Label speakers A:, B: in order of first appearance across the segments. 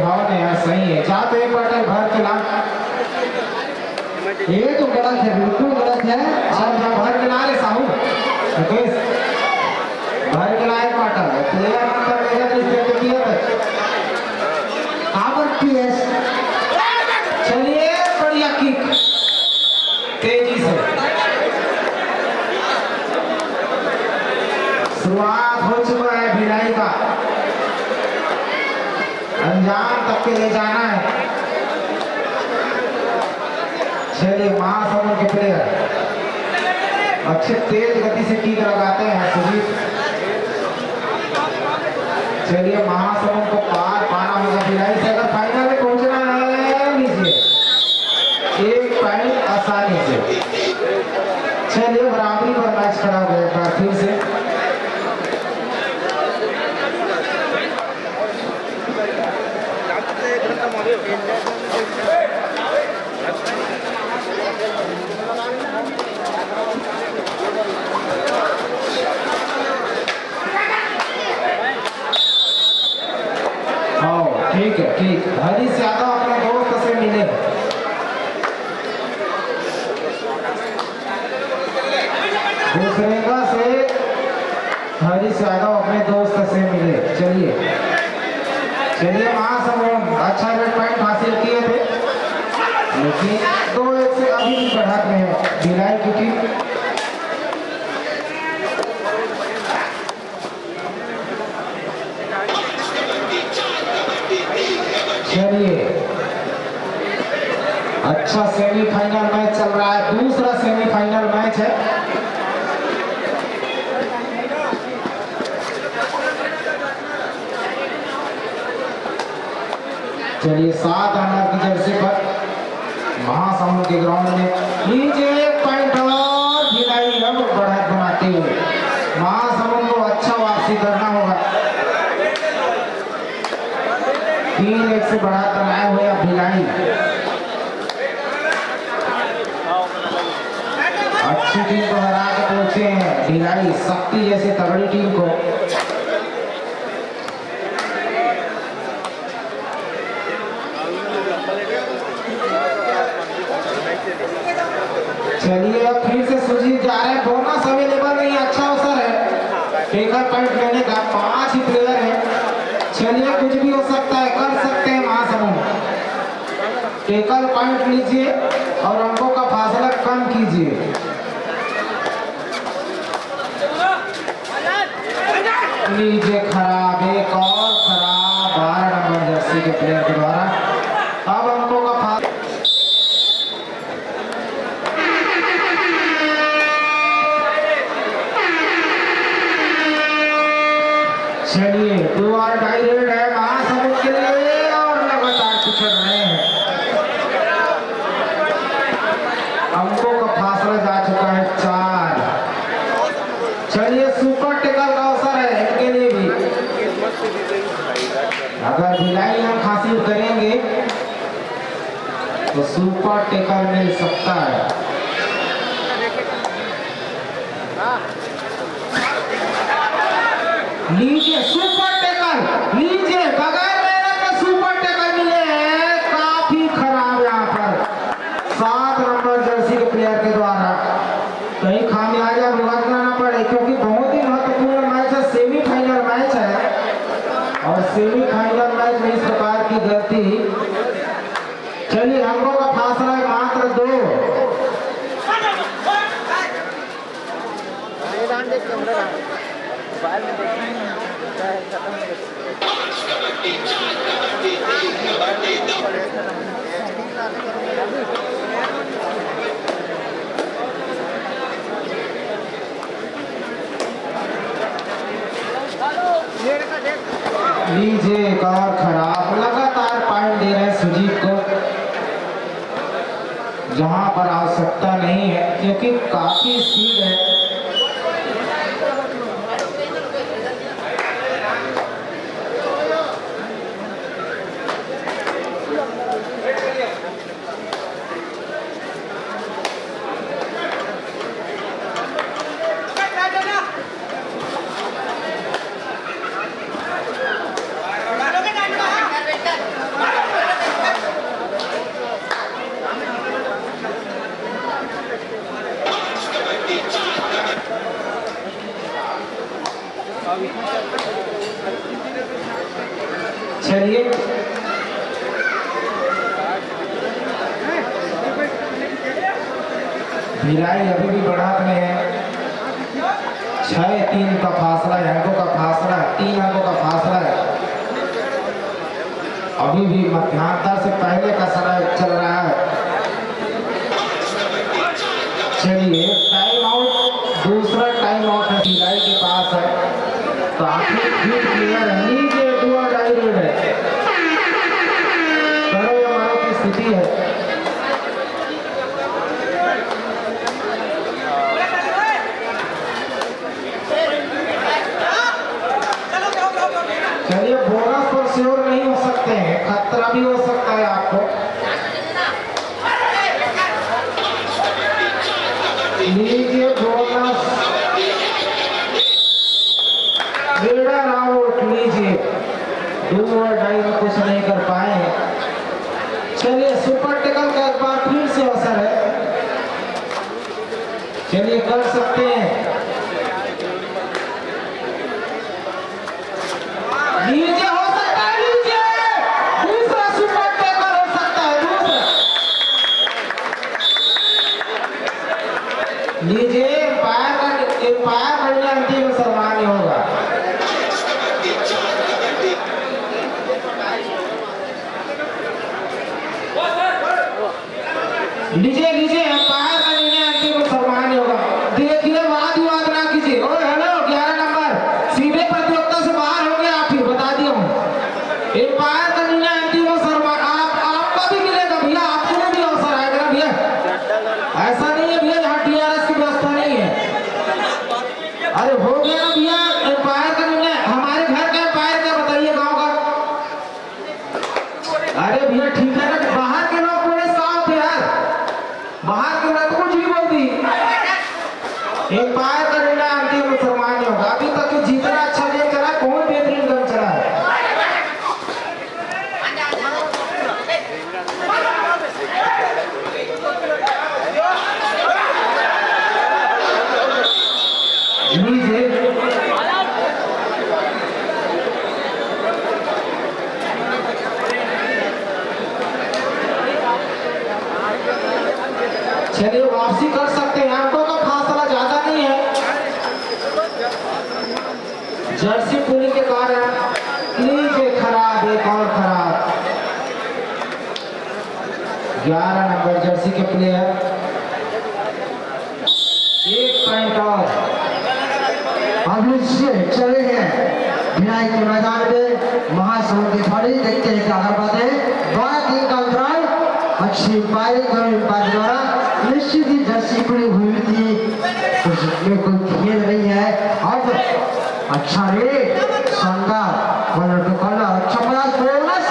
A: भाव ने यार सही है। जा तो एक बॉटल भर के ला।
B: ये तो गलत है, बिल्कुल गलत है।
A: और जा भर के ला रे साहू मुकेश, भर के ला एक बॉटल। प्लेयर नंबर मेरा रिस्पेक्ट किया था
B: आवर पीएस।
A: चलिए बढ़िया किक तेजी से शुरुआत हो चुका है भिलाई का। अंजाम तक के ले जाना है। चलिए महासमुंद के प्लेयर अच्छे तेज गति से किक लगाते हैं सुजीत। चलिए महासमुंद को पार पाना होगा भिलाई से अगर फाइनल में पहुंचना है। लीजिए एक पॉइंट आसानी से। चलिए बराबरी पर मैच खड़ा हो गया फिर से। ठीक है ठीक। हरीश यादव अपने दोस्त से मिले। दूसरेगा से हरीश यादव अपने दोस्त से मिले। चलिए चलिए महासमुंद अच्छा रेड पॉइंट हासिल किए थे लेकिन 2-1 से अभी भी बढ़त में है भिलाई की टीम। चलिए अच्छा सेमीफाइनल मैच चल रहा है। दूसरा सेमीफाइनल मैच है। चलिए 7 रनर की जर्सी पर महासमुंद के ग्राउंड में नीचे एक पॉइंट और भिलाई अब बढ़त बनाते हुए महासमुंद को अच्छा वापसी करना होगा। 3-1 से बढ़त बनाए हुए अब भिलाई अच्छी टीम को हरा के पहुंचे हैं। भिलाई शक्ति जैसी तगड़ी टीम को। चलिए अब फिर से सुजीत जा रहे हैं। बोनस अवेलेबल नहीं है। अच्छा अवसर है टेकर पॉइंट लेने का। 5 ही प्लेयर है। चलिए कुछ भी हो सकता है, कर सकते हैं महासमुंद। टेकर पॉइंट लीजिए और अंकों का फासला कम कीजिए। लीजिए खराब, एक और खराब 12 नंबर जर्सी के प्लेयर के द्वारा। अब अंकों का फासला चलिए 2 और डाई रेड है महासमुंद के लिए और लगातार पिछड़ रहे हैं। अंकों का फासला जा चुका है 4। चलिए सुपर टेकर का अवसर है इनके लिए भी। अगर भिलाई अंक हासिल करेंगे तो सुपर टेकर मिल सकता है। लीजिए सुपर टेकर, लीजिए बगैर मेहनत में सुपर टेकर मिले हैं। काफी खराब यहाँ पर 7 नंबर जर्सी के प्लेयर के द्वारा। कहीं खामियाजा भुगतना ना पड़े क्योंकि बहुत ही महत्वपूर्ण मैच है। सेमीफाइनल मैच है और सेमीफाइनल मैच में इस प्रकार की गलती। चलिए अंकों का फासला मात्र 2। लीजिए एक और खराब। लगातार पॉइंट दे रहे हैं सुजीत को जहां पर आवश्यकता नहीं है क्योंकि काफी स्पीड है। भिलाई अभी भी बढ़त में है। 6-3 का फासला है, अंकों का फासला है, 3 अंकों का फासला है। अभी भी मध्यांतर से पहले का समय चल रहा है। चलिए टाइम आउट, दूसरा टाइम आउट है भिलाई के पास है। काफी फिट प्लेयर है, नीचे डू और डाई रेड है। करो या मारो की स्थिति है। चलिए बोनस पर श्योर नहीं हो सकते हैं, खतरा भी हो सकता है आपको। लीजिए बोनस, रेडर आउट, लीजिए। डू और डाई में कुछ नहीं कर पाए। चलिए सुपर टेकल का एक बार फिर से अवसर है, चलिए कर सकते हैं। लीजिए हो सकता है, लीजिए दूसरा सुपर टेकर हो सकता है, दूसरा लीजिए। एम्पायर बनने अंतिम सम्मान होगा। लीजिए लीजिए, एम्पायर का निर्णय अंतिम सम्मान होगा। देखिए वाद विवाद ना कीजिए। ओए हेलो 11 नंबर सीधे प्रतियोगिता से बाहर हो गए आप ही, बता दिया हूँ। एम्पायर का निर्णय अंतिम सम्मान आपका भी मिलेगा भैया, आपको भी अवसर आएगा ना भैया। ऐसा नहीं है भैया यहाँ टीआरएस की व्यवस्था नहीं है। अरे हो गया ना भैया एम्पायर का निर्णय। हमारे घर का एम्पायर क्या बताइए, गाँव का। अरे भैया ठीक है ना, बाहर के लोग पूरे साफ है यार, बाहर के लोग कुछ भी बोल दी। एम्पायर का निर्णय अंतिम सम्मान होगा। अभी तक तो जितना अच्छा गेम चला, बहुत बेहतरीन गेम चला है। चलिए वापसी कर सकते हैं, अंकों का फासला ज्यादा नहीं है। जर्सी पुलिंग के कारण लीजिए खराब, एक और खराब। 11 नंबर जर्सी के प्लेयर 1 पॉइंट और।
B: अब चले हैं भिलाई के मैदान में महासमुंद की फाड़ी, देखते हैं क्या कर पाते हैं। 12-3 का अंतराल, अच्छी पारी द्वारा निश्चित ही जर्सी पड़ी हुई थी, उसमें कोई खेल नहीं है। अब अच्छा रे शानदार कॉलर टू कॉलर, अच्छा प्रयास, बोनस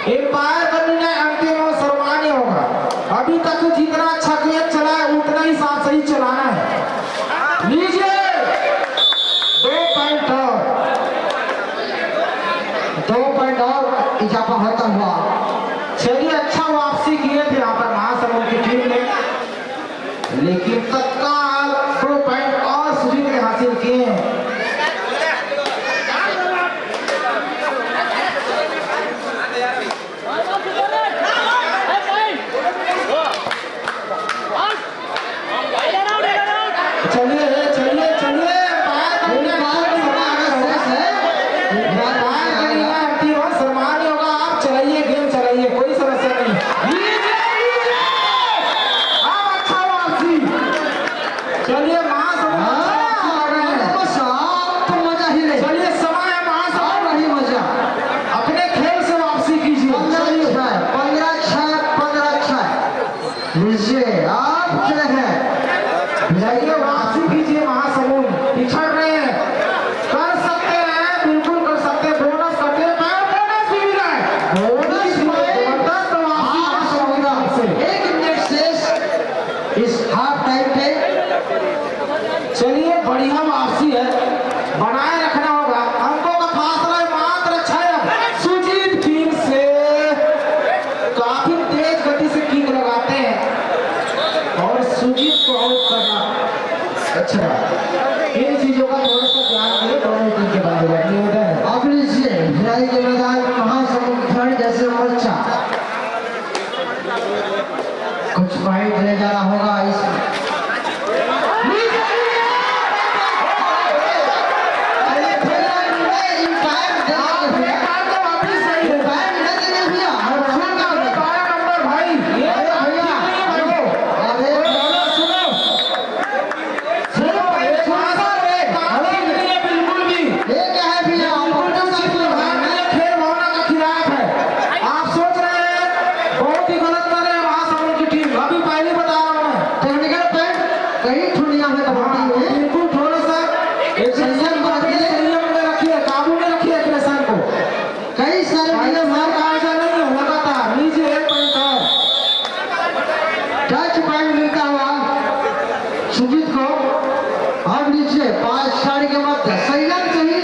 A: एम्पायर का निर्णय अंतिम और सर्वमान्य होगा। अभी तक जितना अच्छा गेम चला है उतना ही साफ सही चलाना है। लीजिए
B: 2 पॉइंट और इजाफा होता हुआ।
A: चलिए अच्छा वापसी किए थे यहाँ पर महासमुंद की टीम ने, लेकिन तत्काल 2 पॉइंट और सुजीत ने हासिल किए हैं। चलिए चलिए चलिए, सम्मान होगा। आप अच्छा, इन चीजों का थोड़ा सा ध्यान दें दोनों टीम के बंदे बैठे होते हैं।
B: अब लीजिए भिलाई के मैदान में महासमुंद खंड जैसे मोर्चा कुछ पॉइंट ले जाना होगा इसमें। सुजीत को अब नीचे 5 खिलाड़ी के मध्य संयम से ही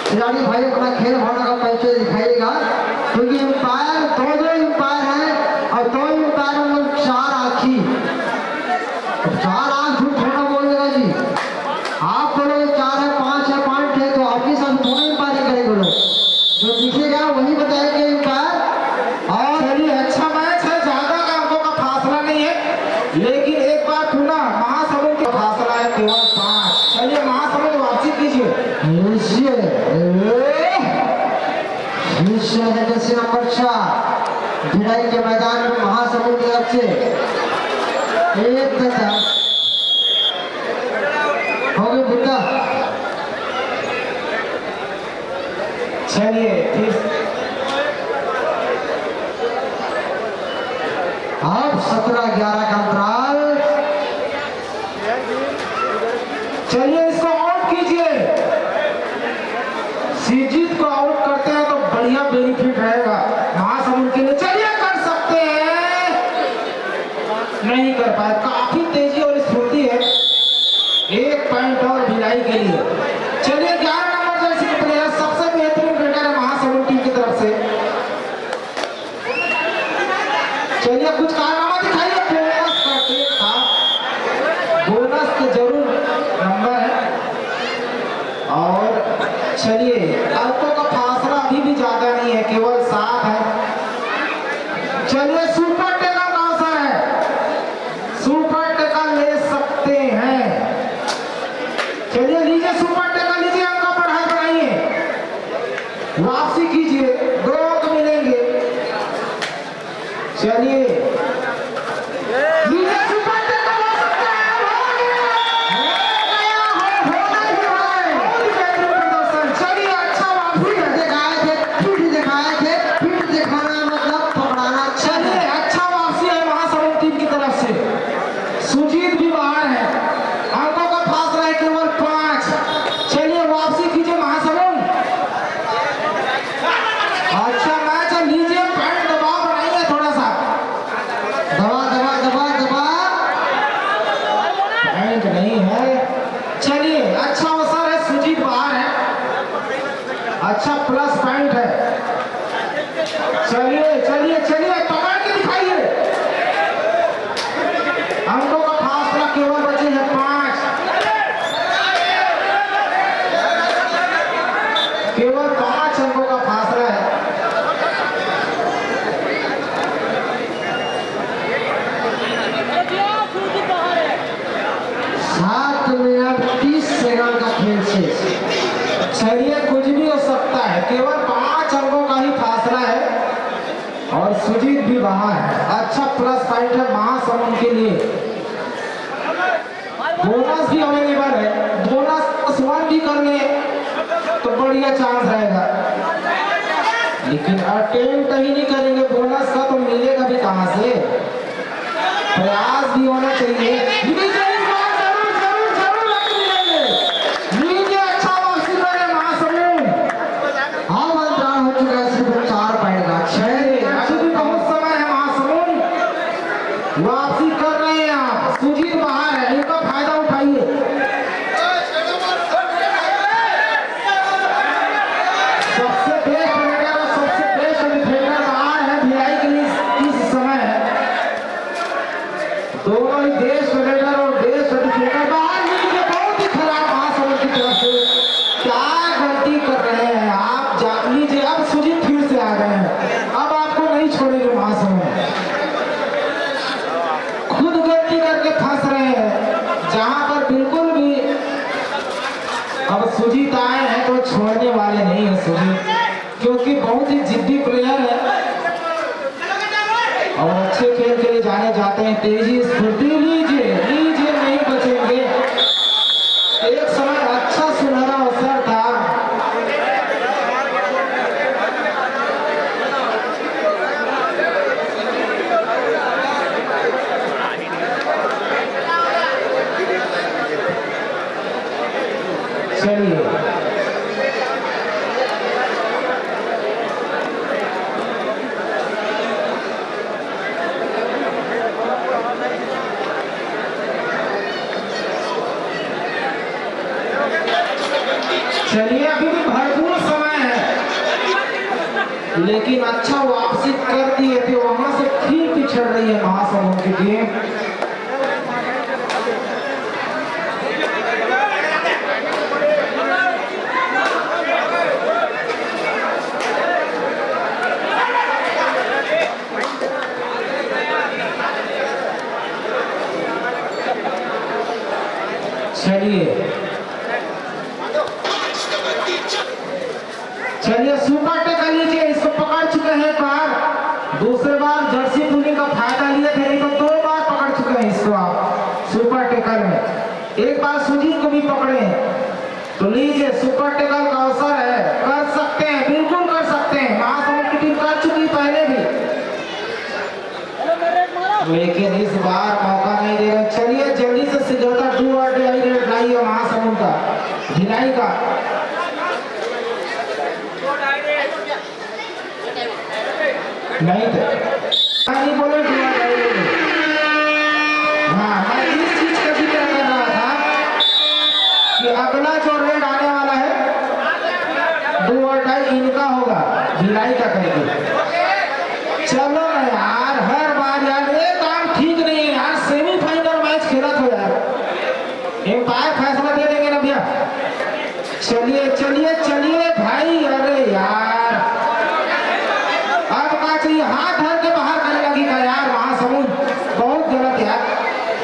B: खिलाड़ी भाई अपना खेल भावना का परिचय दिखाएगा, क्योंकि अंपायर दो अंपायर हैं और 2 अंपायर में 4 आंखी। 4 आंख झूठ थोड़ा बोल देगा जी, आप बोलोगे 4 है 5 है 5 है तो आपके साथ थोड़ा अंपायरिंग करेंगे लोग, जो दिखेगा वही बताएंगे अंपायर।
A: और चलिए अच्छा मैच है, ज्यादा अंकों का फासला नहीं है, लेकिन एक बार पुनः महासमुंद का फासला है केवल 5। चलिए महासमुंद वापसी कीजिए।
B: जैसे नंबर 4 भिलाई के मैदान में महासमुंद की तरफ से एक तथा हो गए बुद्धा।
A: चलिए फिर
B: अब 17-11 का अंतराल।
A: चलिए इसको आउट कीजिए। सीजीत को आउट करते हैं तो बढ़िया बेनिफिट रहेगा महासमुंद के लिए। चलिए कर सकते हैं, नहीं कर पाए, काफी तेजी और स्फूर्ति है। 1 पॉइंट और भिलाई के लिए। चलिए 11 नंबर जर्सी के प्लेयर सबसे बेहतरीन बैटर है महासमुंद टीम की तरफ से। चलिए कुछ कारनामा दिखाइए। बोनस का टेक था, बोनस के जरूर नंबर है। और चलिए अंकों का फासला अभी भी ज्यादा नहीं है, केवल 7 है। चलिए सुपर टेका कौन सा है? सुपर टेका ले सकते हैं। चलिए लीजिए सुपर टेका लीजिए, अंक बढ़ाइए, वापसी कीजिए, 2 अंक मिलेंगे। चलिए लीजिए सुपर टेका हो सकता है, चलिए अच्छा वापसी है।
B: दिखाए थे फिर दिखाना मतलब पकड़ाना।
A: चलिए अच्छा वापसी है महासमुंद टीम की तरफ से। सुजीत भी बाहर है, अंकों का फासला है केवल 5। चलिए वापसी कीजिए महासमुंद। अच्छा मैच है, लीजिए पॉइंट दबाव बनाइए थोड़ा सा,
B: दबा दबा दबा दबा
A: पॉइंट नहीं है। चलिए अच्छा अवसर है, सुजीत बाहर है, अच्छा प्लस पॉइंट है। चलिए चलिए चलिए पकड़ के दिखाइए। अंकों का फासला केवल बचे हैं 5, केवल 5 अंकों का फासला है।
B: 7 मिनट 30 सेकंड का खेल शेष।
A: चलिए कुछ भी हो सकता है, केवल 5 अंकों का ही फासला है और सुजीत भी बाहर है। अच्छा प्लस पॉइंट है महासमुंद के लिए। बोनस भी अवेलेबल है, बोनस 1 भी कर ले तो बढ़िया चांस रहेगा, लेकिन अटेम्प्ट ही नहीं करेंगे बोनस का तो मिलेगा भी कहां से। प्रयास भी होना चाहिए। वापसी कर रहे हैं आप, सुजीत बाहर है, इनका फायदा उठाइए। सबसे बेस्ट बैटर और सबसे बेस्ट डिफेंडर बाहर है भिलाई के लिए इस समय है। दोनों ही बेस्ट बैटर और जिद्दी प्लेयर है और अच्छे खेल के लिए जाने जाते हैं। तेजी स्फूर्ति लीजिए लीजिए, नहीं बचेंगे। एक समय अच्छा सुनहरा अवसर था। चलिए चलिए, अभी भी भरपूर समय है, लेकिन अच्छा वापसी कर दिए थे। वहां से फिर पिछड़ रही है महासमुंद की टीम। चलिए सुपर टेकर लीजिए, इसको पकड़ चुके हैं एक बार। दूसरे बार जर्सी पुलिंग का फायदा लिए थे, नहीं तो 2 बार पकड़ चुके हैं इसको आप सुपर टेकर में। एक बार सुजीत को भी पकड़े, तो लीजिए सुपर टेकर का अवसर है, कर सकते हैं, बिल्कुल कर सकते हैं। महासमुंद की टीम कर चुकी पहले भी, लेकिन इस बार मौका नहीं दे रहे। चलिए जल्दी से सिद्धौता 2 और लाइए महासमुंद का ढिलाई का। नहीं बोले हाँ, मैं इस चीज का जिक्र कर रहा था कि अगला जो रेड आने वाला है 2 और ढाई इनका होगा, ढिलाई का करेंगे। चलो ना यार, हर बार यार ये काम ठीक नहीं है यार। सेमीफाइनल मैच खेला तो यार एम्पायर फैसला दे देंगे ना भैया। चलिए चलिए चलिए भाई, अरे यार अब का चाहिए, हाथ धर के बाहर करने लगी का यार महासमुंद, बहुत गलत यार।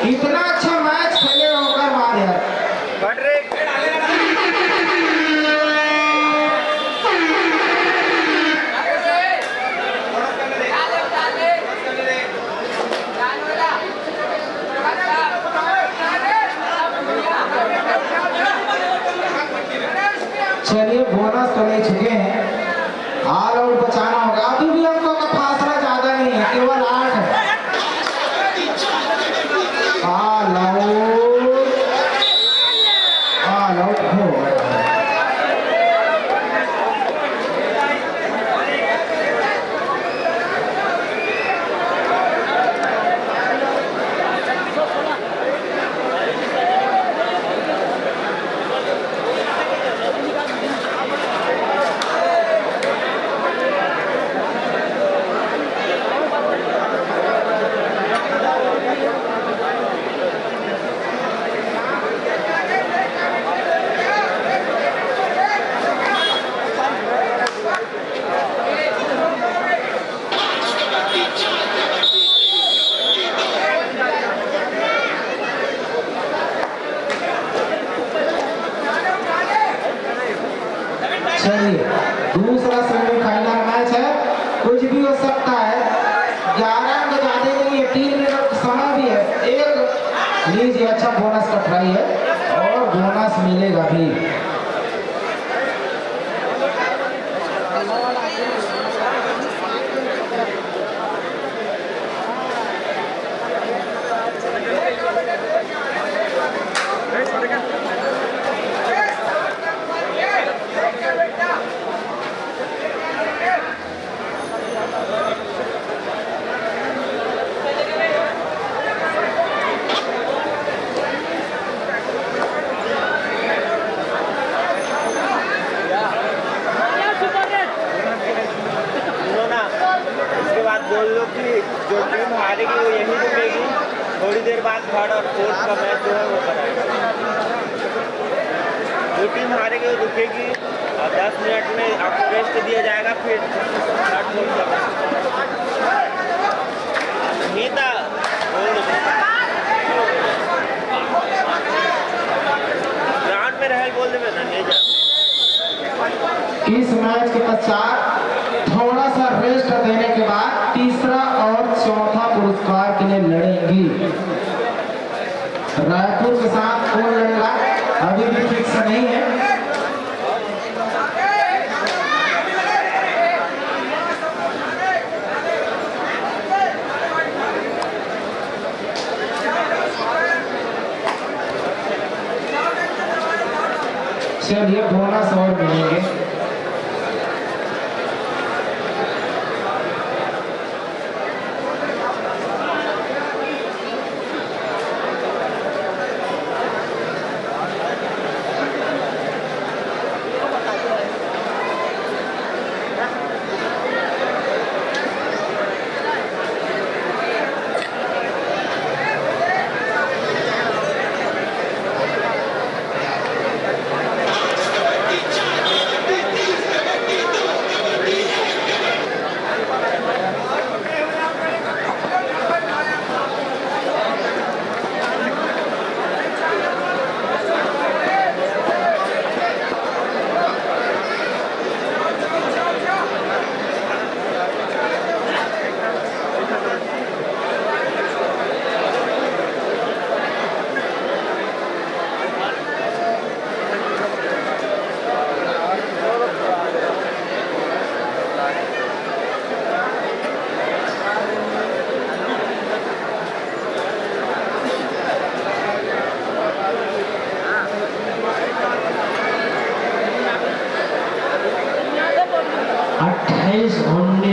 A: इतना अच्छा मैच खेले होकर बाद यार। चलिए बोनस तो ले चुके हैं, ऑल आउट बचाना होगा। अभी भी अंकों का फासला ज्यादा नहीं है, केवल 8 है। ऑल आउट हो गया। चलिए दूसरा सेमीफाइनल मैच है, कुछ भी हो सकता है। 11 अंक ज्यादा नहीं है, 3 मिनट समय भी है। एक लीजिए, अच्छा बोनस का ट्राई है और बोनस मिलेगा भी।
C: बोल लो कि जो टीम हारेगी वो यहीं रुकेगी, थोड़ी देर बाद 3rd और 4th का मैच जो है वो कराएगा। जो टीम हारेगी वो रुकेगी और 10 मिनट में आपको रेस्ट दिया जाएगा, फिर 3rd 4th का मैच। नीता ग्राउंड में रहल बोल दे ना, ले जा।
A: इस मैच के पश्चात थोड़ा श्रेष्ठ देने के बाद तीसरा और चौथा पुरस्कार के लिए लड़ेंगी। रायपुर के साथ कौन लड़ेगा अभी भी फिक्स नहीं है। चलिए बोनस और मिलेंगे।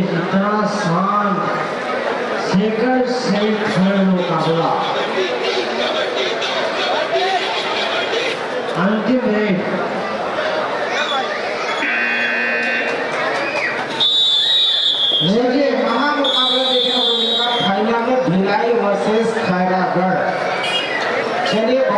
B: इतना शांत सेकंड सेमीफाइनल मुकाबला अंतिम रेड
A: देखिए महामुकाबला देखने को मिलेगा फाइनल में भिलाई वर्सेस खैरागढ़। चलिए